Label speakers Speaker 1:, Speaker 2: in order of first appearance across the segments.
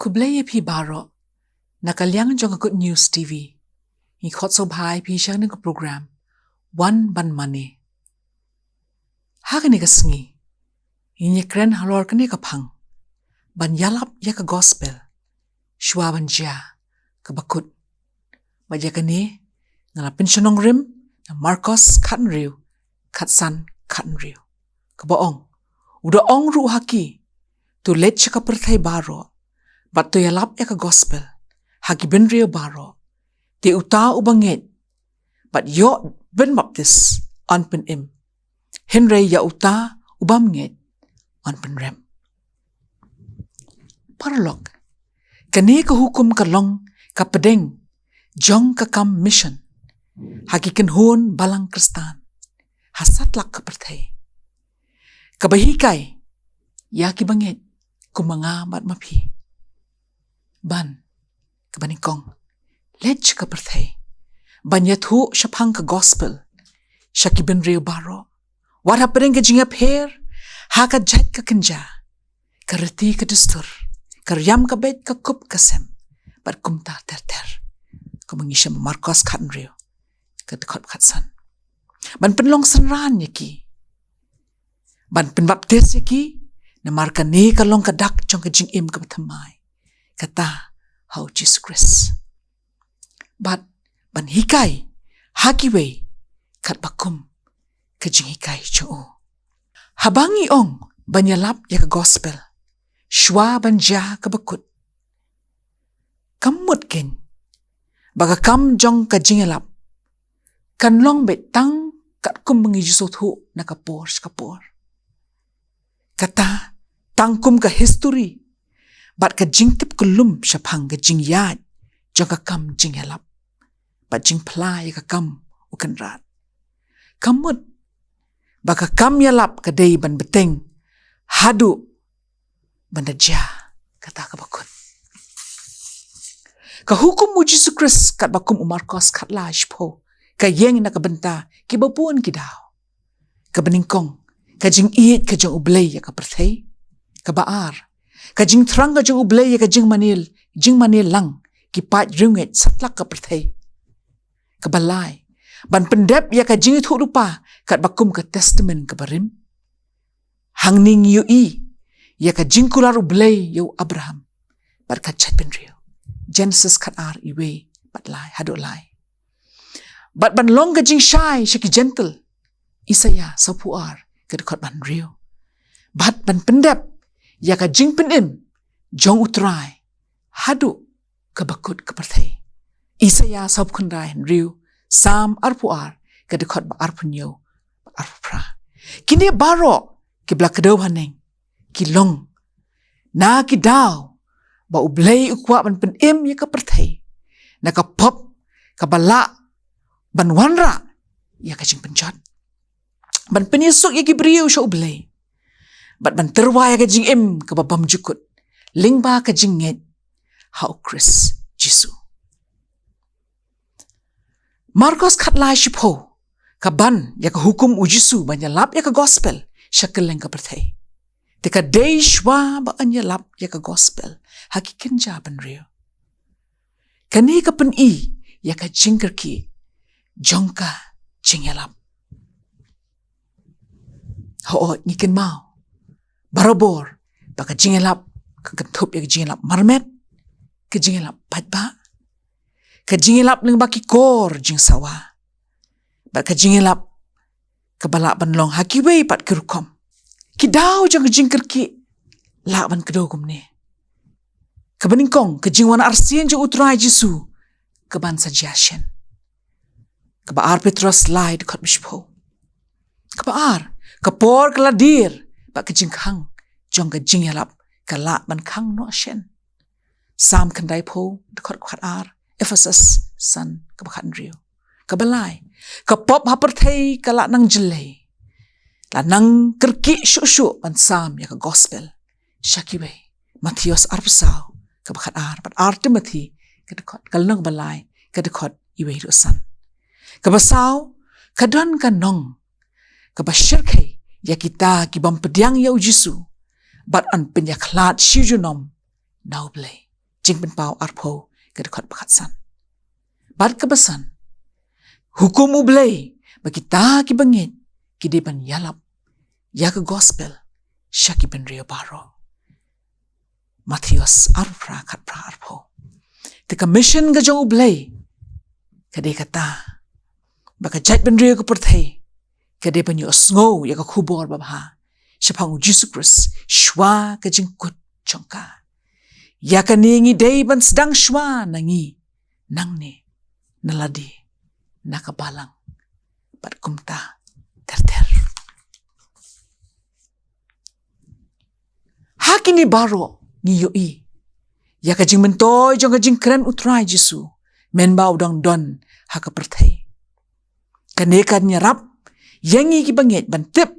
Speaker 1: Kublaya pi baro, nakalyang jong Good News TV. Ikot so bhai pi siyang ng program, One Ban Money. Hagani kasengi, inyekren halor kani kapang, ban yalap ya ka gospel, shwa ban jia, kabakut. Baja kani, ngalapin syonong rim, na Marcos Katnriu, Katsan Katnriu. Kabaong, udah ong ru haki, tu let siya ka pertay baro, bat tu yalap ya ka gospel, haki ben rio baro, ti uta ubangit, bat yo ben baptis, on pen im, henry ya uta ubamngit, on pen rem. Paralog, kani ka hukum ka long, ka pedeng, jong ka kam mission, haki kenhun balang kristan, hasatlak ka pertay. Kabahikay, ya ki bangit, kumanga mat mapi. Ban, kabaningkong, lech ka pertay. Ban yathu syapang ka gospel, syaki ben rio baro. Wad hapadeng ka jingap her, haka jat ka kenja. Kareti ka dustur, karyam ka bet ka kup kasem, bat kumta ter-ter. Kumangisya Marcos Katnriu, kadekot katsan. Ban penlong senran yaki. Ban penbaptis yaki, namarka ni kalong kadak jong ka jingim ka batamay. Kata, hau Jesus Christ. But, ban hikay, hakiway, kat bakum, kajing hikay choo. Habang iong, banyalap ya ka gospel, shwa banja ka bakut. Kamut ken, baga kam jong kajing alap, kanlong betang kat kum mengijusot hu na kapor. Kata, tangkum ka history, bat ka jing tip kulum syapang ka jing yad, jong ka kam jing yalap, bat jing play ka kam ukan rat. Kamut, baka kam yalap ka day ban beteng, hadu, bandadja, kata ka bakun. Ka hukum mu Jesus Christ kat bakum Marcos katla ishpo, ka yeng na kabenta, kibapuan kidaw. Ka beningkong, ka jing iit ka jong ublay ya ka pertay, ka baar, kajing terang kajing ublay ya kajing manil lang, kipat ringet satlak ka pertay. Kabalay, ban pendep ya kajing itu rupa, kat bakum ka testament ka barim. Hangning yui, ya kajing kular ublay yu Abraham, bat kachat penrio. Genesis kat ar iwe, bat lai, hadok lai. Bat ban long kajing shy, syaki gentle, Isaya sapuar, kadekot ban rio. Bat ban pendep, ya ka jing penim, jong utrai, hadu kabakut kepertay. Isaya sab kunday riu, sam arpuar, kadekot ba arpunyo, ba arpra. Kini baro, kibla kadaw haneng, kilong, na kidaw, ba ublay ukwa ban penim ya kepertay. Nakapop, kabala, ban wanra, ya ka jing penjot. Ban penisuk ya kibriyo siya ublay. Bat ban terwaya ka jing im ka babam jukut. Lingba ka jing nged. Hau Chris Jisu. Marcos katlay shipho. Kaban ya ka hukum u Jisu banyalap ya ka gospel. Siya keleng ka pertay. Tika day shwa ba anyalap ya ka gospel. Hakikin jaban rio. Kani ka pen-i ya ka jing kerki. Jongka jing yalap. Hoo ngikin mau. Barabor, baka jingelap, kagantup ya jingelap marmet, ka jingelap padba, ka jingelap ng baki kor jing sawa, baka jingelap, kabala banlong hakiway pat kirukom, kidaw jang jing kerki, laban kadogum ni. Kabaningkong, ka jingwan arsien jang utray Jisu, kaban sa jasyen. Kabaar Petros lai dekat bishpo. Kabaar, kapor kaladir, bak kajing kang, jong kajing yalap, kalak ban kang no asyen. Sam kanday po, dekot kwat ar, Ephesus, san, kabakan rio. Kabalay, kapop hapertay kalak nang jelay. Lanang kerki syuk-syuk ban sam ya ka gospel. Syakiwe, Matius arpusaw, kabakan ar, bat ar Timothy, kadekot, kalnang balay, kadekot, iwe rusan. Kabasaw, kadon kanong, kabasyirkay, ya kita kibam pediang ya ujisu, bat an penyaklat syujunom, naublay. jing ben pau arpo ke dekat bakatsan. Bat kebesan, hukum ublay bagi ta ki bangit ki de ban yalap ya ke gospel syaki ben rio baro. Matius arpra kat pra arpo. Te commission ga jong ublay kade kata baka jait ben rio ke perthai kade ban yo sngo ya ke khubor babha. Syapang Jesus Christ shwa ke jingkut chongka. Ya ka ningi day ban sedang shwa nangi nang ni naladi nakabalang pat kumta ter. Hakini baro ngi yoi. Ya ka jing mentoy jong ka jing keren utrai Jesu men ba udang don ha ka perthai. Kaneka nyarap yangi ki bangit ban tip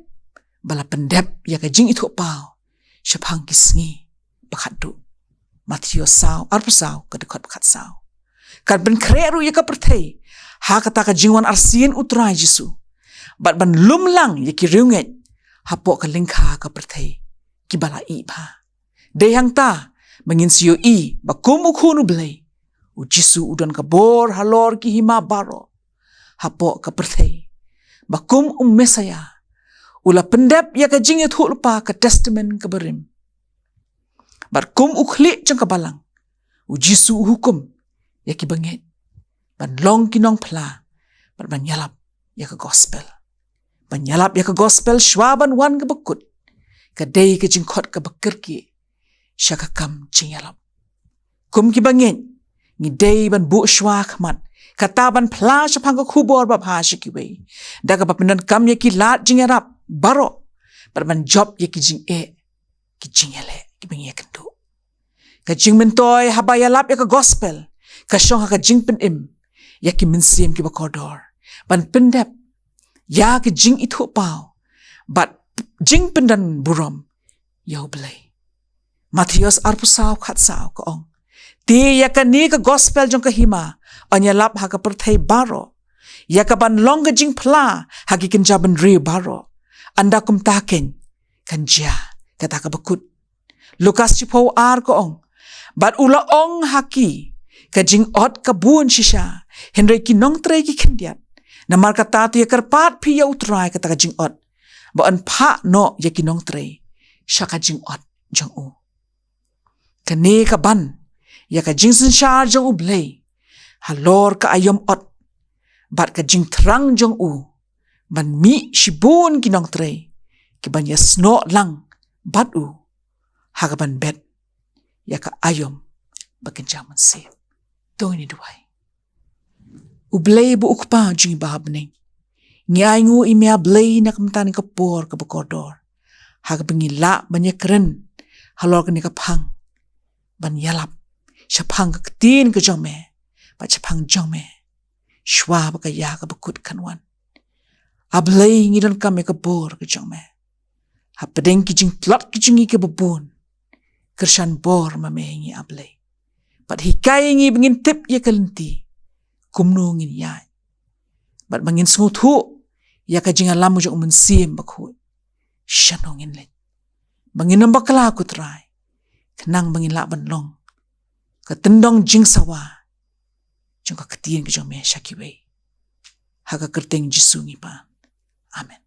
Speaker 1: bala pendep ya ka jing itu pau syapang kisngi bakadu Matius saw arpasaw ka dekat bakat saw kan ben kreru ya ka perthai ha kata ka jingwan arsien utrai Jesu bat ban lumlang ya ki riunget hapo ka lingkha ka perthai ki bala i ba de hang ta mangin siyo i bakum ukhunu blai u Jesu udon ka bor halor ki hima baro hapo ka perthai bakum mesaya ula pendep ya ka jing itu lupa ka testament ka berim. Barkum ukhli jang ka balang. U Jesu hukum ya ki bangit. Ban long kinong pla. Ban yalap ya ka gospel. Ban yalap ya ka gospel shwaban wan ka bakut. Ka day ka jing kot ka bakirki. Sya ka kam jing yalap. Kum ki bangit. Ngi day ban bu shwa kamat. Kata ban pla sya pang ka kubor babha sya ki wey. Daga papinan kam ya ki lat jing yalap. Baro ban job ya ki jing ki jing ele ki bengi kendu ka jing mentoy habaya lap ya ka gospel ka syong ka jing pen im ya ki mensim ki bakodor ban pendep ya ki jing itu pau bat jing pendan burom ya blai Matius arpusaw khatsaw ka ong ti ya ka ni ka gospel jong ka hima anya lap ha ka perthai baro ya ka ban long ka jing pla ha ki kenjaban ri baro anda kum taken kanja kata ka bakut Lukas chipo ar ko ong bat ula ong haki ka jing ot ka buon shisha henry ki nong tre ki kendiat na mar kata tu ya karpat pi ya utrai kata ka jing ot ba an pha no ya ki nong tre sha ka jing ot jong u kane ka ban ya ka jing sin sha jong u blai halor ka ayom ot bat ka jing trang jong u ban mi shibun kinong tre ki ban ya sno lang bat u hagaban bet ya ka ayom bakin jaman se to ni duai u blay bu ukpa jing bahabne nyai ngu imya blay na kamtani ka por ka bakodor hagabangi la banya keren halor ka ni ka phang ban yalap shapang ka tin ka jome ba chapang jome shwa ba ka ya ka bakut kanwan ablay ngidon kame ka bor ka jome hapadeng ki jing tlot ki jingi ka babun kershan bor mamengi ablay pat hikai ngi bingin tip ya kalenti kumno ngin ya bat bangin smuthu ya ka jinga lamu jong mensim bakhu shano ngin le bangin nambakala ku trai kenang bangin la ban long ka tendong jing sawa jong ka ketien ka jong me shakiwe haga kerteng Jesu ngi pa amen.